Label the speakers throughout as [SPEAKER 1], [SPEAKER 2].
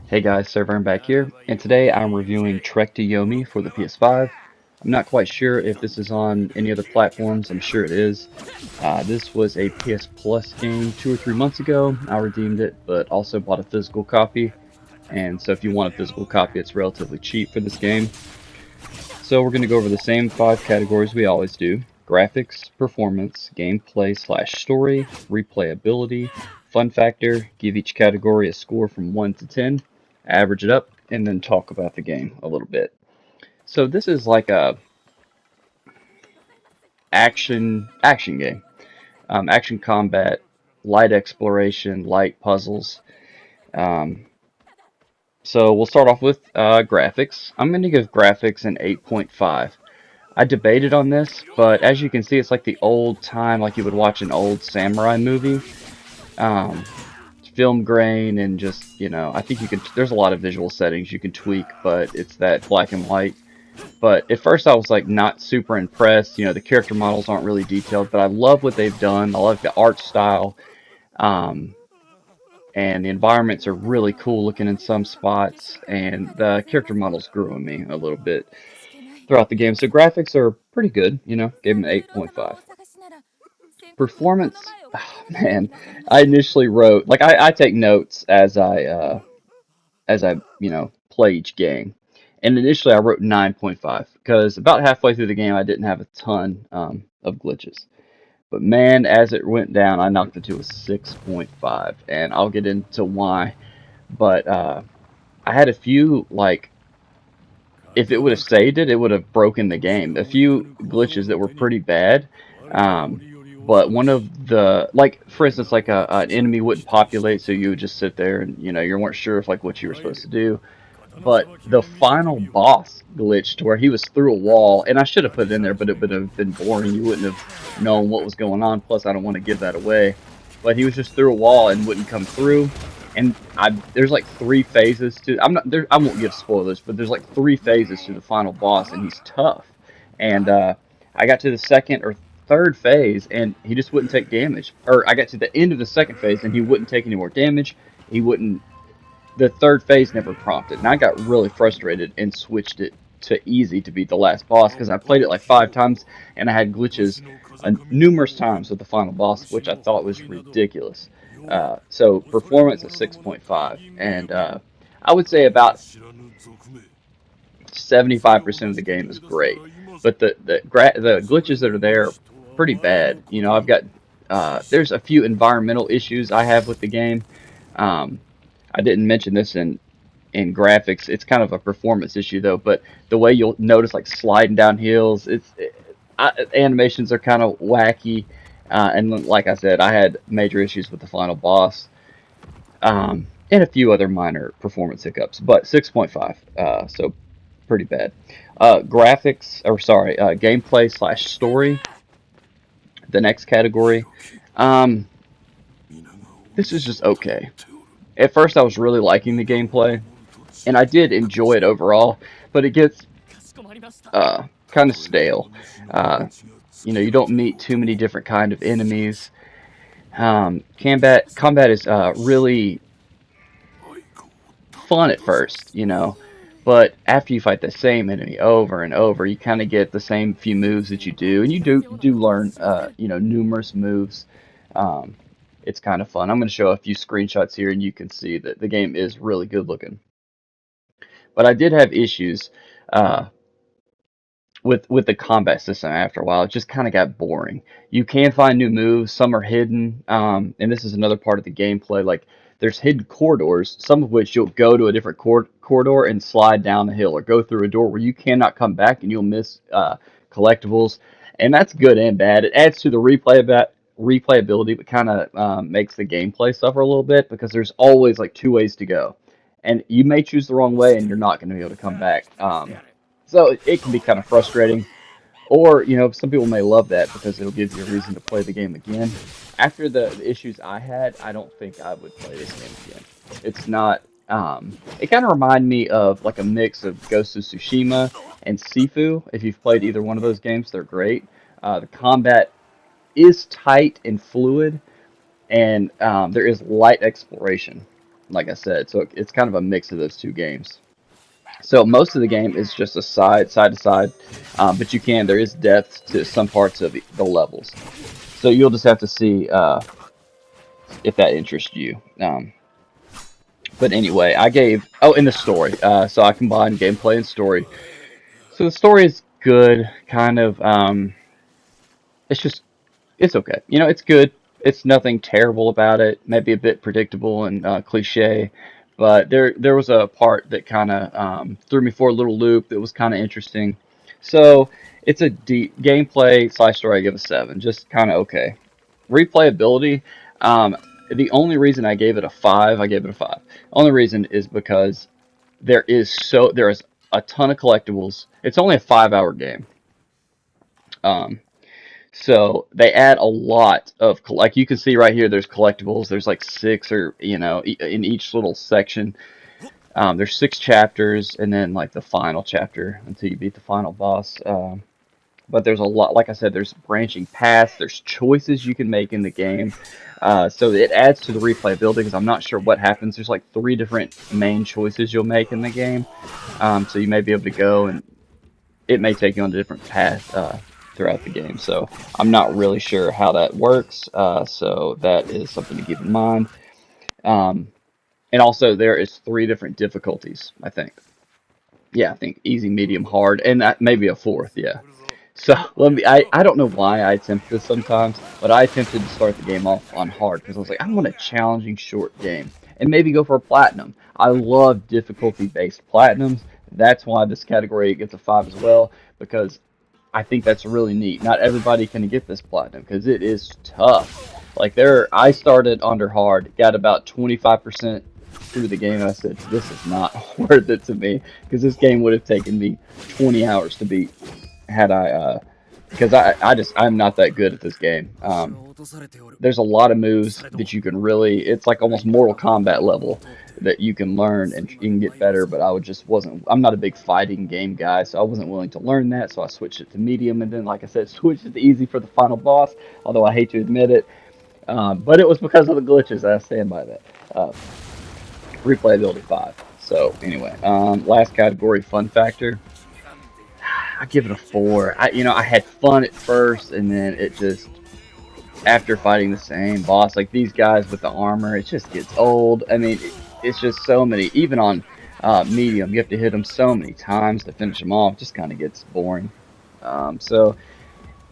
[SPEAKER 1] Hey guys, SirVern back here, and today I'm reviewing Trek to Yomi for the PS5. I'm not quite sure if this is on any other platforms. I'm sure it is. This was a PS Plus game 2 or 3 months ago. I redeemed it, but also bought a physical copy. And so if you want a physical copy, it's relatively cheap for this game. So we're going to go over the same 5 categories we always do. Graphics, performance, gameplay slash story, replayability, fun factor, give each category a score from 1 to 10, average it up, and then talk about the game a little bit. So this is like a action game. Action combat, light exploration, light puzzles. Um, so we'll start off with graphics. I'm going to give graphics an 8.5. I debated on this, but as you can see, it's like the old time, like you would watch an old samurai movie. Um, Film grain and just, I think you can, there's a lot of visual settings you can tweak, but it's that black and white. But at first I was like not super impressed. The character models aren't really detailed, but I love what they've done. I love the art style. Um, and the environments are really cool looking in some spots, and the character models grew on me a little bit throughout the game. So graphics are pretty good, gave them an 8.5. Performance, man, I initially wrote, like I take notes as I play each game. And initially I wrote 9.5 because about halfway through the game I didn't have a ton of glitches. But man, as it went down, I knocked it to a 6.5, and I'll get into why. But I had a few, like, if it would have saved it, it would have broken the game. A few glitches that were pretty bad. But one of the, like, for instance, like an enemy wouldn't populate, so you would just sit there and, you weren't sure if, like, what you were supposed to do. But the final boss glitched where he was through a wall, and I should have put it in there, but it would have been boring. You wouldn't have known what was going on. Plus, I don't want to give that away. But he was just through a wall and wouldn't come through. And there's like 3 phases to. I'm not there. I won't give spoilers, but there's like 3 phases to the final boss, and he's tough. And I got to the second or third phase, and he just wouldn't take damage. Or I got to the end of the second phase, and he wouldn't take any more damage. He wouldn't The third phase never prompted, and I got really frustrated and switched it to easy to beat the last boss because I played it like 5 times and I had glitches numerous times with the final boss, which I thought was ridiculous. So performance at 6.5, and I would say about 75% of the game is great, but the glitches that are there are pretty bad. I've got there's a few environmental issues I have with the game. Um, I didn't mention this in graphics. It's kind of a performance issue though. But the way you'll notice, like sliding down hills, animations are kind of wacky. And like I said, I had major issues with the final boss, and a few other minor performance hiccups. But 6.5, so pretty bad. Graphics, or sorry, gameplay slash story. The next category. Um, this is just okay. At first, I was really liking the gameplay, and I did enjoy it overall, but it gets kind of stale. Uh, you don't meet too many different kind of enemies. Combat is really fun at first, but after you fight the same enemy over and over, you kind of get the same few moves that you do, and you do learn, numerous moves. Um, it's kind of fun. I'm going to show a few screenshots here, and you can see that the game is really good looking. But I did have issues uh, with the combat system after a while. It just kind of got boring. You can find new moves. Some are hidden, and this is another part of the gameplay. Like there's hidden corridors, some of which you'll go to a different corridor and slide down the hill, or go through a door where you cannot come back, and you'll miss collectibles. And that's good and bad. It adds to the replayability, but kind of makes the gameplay suffer a little bit because there's always like 2 ways to go, and you may choose the wrong way, and you're not going to be able to come back. So it can be kind of frustrating. Or, some people may love that because it'll give you a reason to play the game again. After the issues I had, I don't think I would play this game again. It's not, it kind of reminded me of like a mix of Ghost of Tsushima and Sifu. If you've played either one of those games, they're great. The combat is tight and fluid, and there is light exploration. like I said. So it's kind of a mix of those two games. So most of the game is just a side to side, but there is depth to some parts of the levels. So you'll just have to see if that interests you. But anyway, in the story. So I combined gameplay and story. So the story is good, kind of. It's just it's okay. It's good. It's nothing terrible about it. Maybe a bit predictable and cliche, but there was a part that kind of threw me for a little loop that was kind of interesting. So it's a deep gameplay slash story. I give a 7. Just kind of okay. Replayability. Um, the only reason I gave it a 5, I gave it a 5. Only reason is because there is a ton of collectibles. It's only a 5-hour game. Um, so they add a lot of like you can see right here. There's collectibles. There's like 6 or in each little section. There's 6 chapters, and then like the final chapter until you beat the final boss. But there's a lot. Like I said, there's branching paths. There's choices you can make in the game. So it adds to the replayability because I'm not sure what happens. There's like 3 different main choices you'll make in the game. So you may be able to go and it may take you on a different path throughout the game. So I'm not really sure how that works. So that is something to keep in mind. Um, and also there is 3 different difficulties, I think. Yeah, I think easy, medium, hard, and that maybe a 4th. Yeah. So I don't know why I attempt this sometimes, but I attempted to start the game off on hard because I was like, I want a challenging short game and maybe go for a platinum. I love difficulty based platinums. That's why this category gets a 5 as well, because I think that's really neat. Not everybody can get this platinum because it is tough. I started under hard, got about 25% through the game, and I said, this is not worth it to me because this game would have taken me 20 hours to beat had I, because I'm not that good at this game. There's a lot of moves that you can it's like almost Mortal Kombat level that you can learn and you can get better, but I'm not a big fighting game guy, so I wasn't willing to learn that, so I switched it to medium, and then, like I said, switched it to easy for the final boss, although I hate to admit it, but it was because of the glitches. I stand by that. Replayability 5. So, anyway, last category, fun factor. I give it a 4. I had fun at first, and then it just, after fighting the same boss, like these guys with the armor, it just gets old. I mean, it's just so many. Even on medium, you have to hit them so many times to finish them off. It just kind of gets boring. So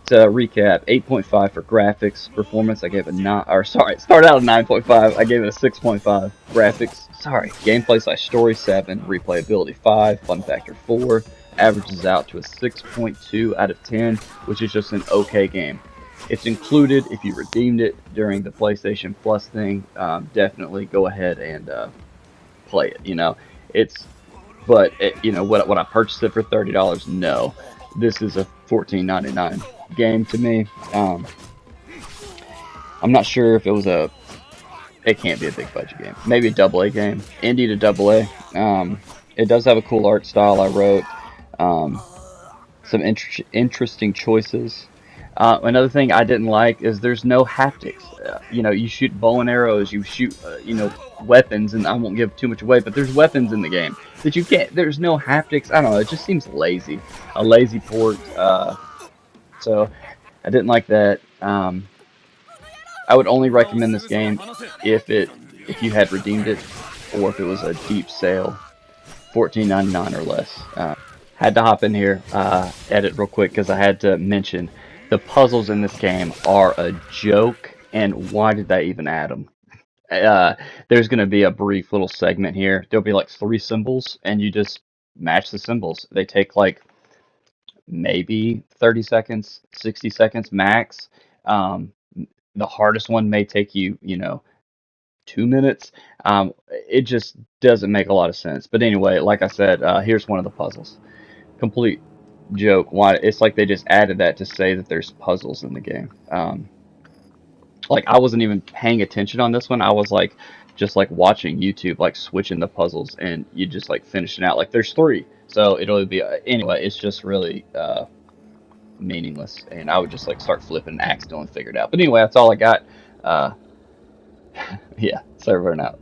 [SPEAKER 1] to recap, 8.5 for graphics. Performance, I gave a 9. Or sorry, it started out at 9.5. I gave it a 6.5. Graphics, sorry. Gameplay slash story 7. Replayability 5. Fun factor 4. Averages out to a 6.2 out of 10, which is just an okay game. It's included if you redeemed it during the PlayStation Plus thing. Definitely go ahead and play it. What I purchased it for $30? No, this is a $14.99 game to me. I'm not sure if it can't be a big budget game. Maybe a AA game, indie to AA. It does have a cool art style. I wrote some interesting choices. Another thing I didn't like is there's no haptics. You shoot bow and arrows, you shoot, weapons, and I won't give too much away, but there's weapons in the game that you can't. There's no haptics. I don't know. It just seems lazy, a lazy port. So I didn't like that. I would only recommend this game if you had redeemed it, or if it was a deep sale, $14.99 or less. Had to hop in here, edit real quick because I had to mention the puzzles in this game are a joke, and why did I even add them? There's going to be a brief little segment here. There'll be like 3 symbols, and you just match the symbols. They take like maybe 30 seconds, 60 seconds max. The hardest one may take you, 2 minutes. It just doesn't make a lot of sense. But anyway, like I said, here's one of the puzzles. Complete joke. Why? It's like they just added that to say that there's puzzles in the game. Like I wasn't even paying attention on this one. I was like just like watching YouTube, like switching the puzzles, and you just like finish it out. Like there's 3, so it'll be anyway. It's just really meaningless, and I would just like start flipping and accidentally figure it out. But anyway, that's all I got. Yeah, SirVern out.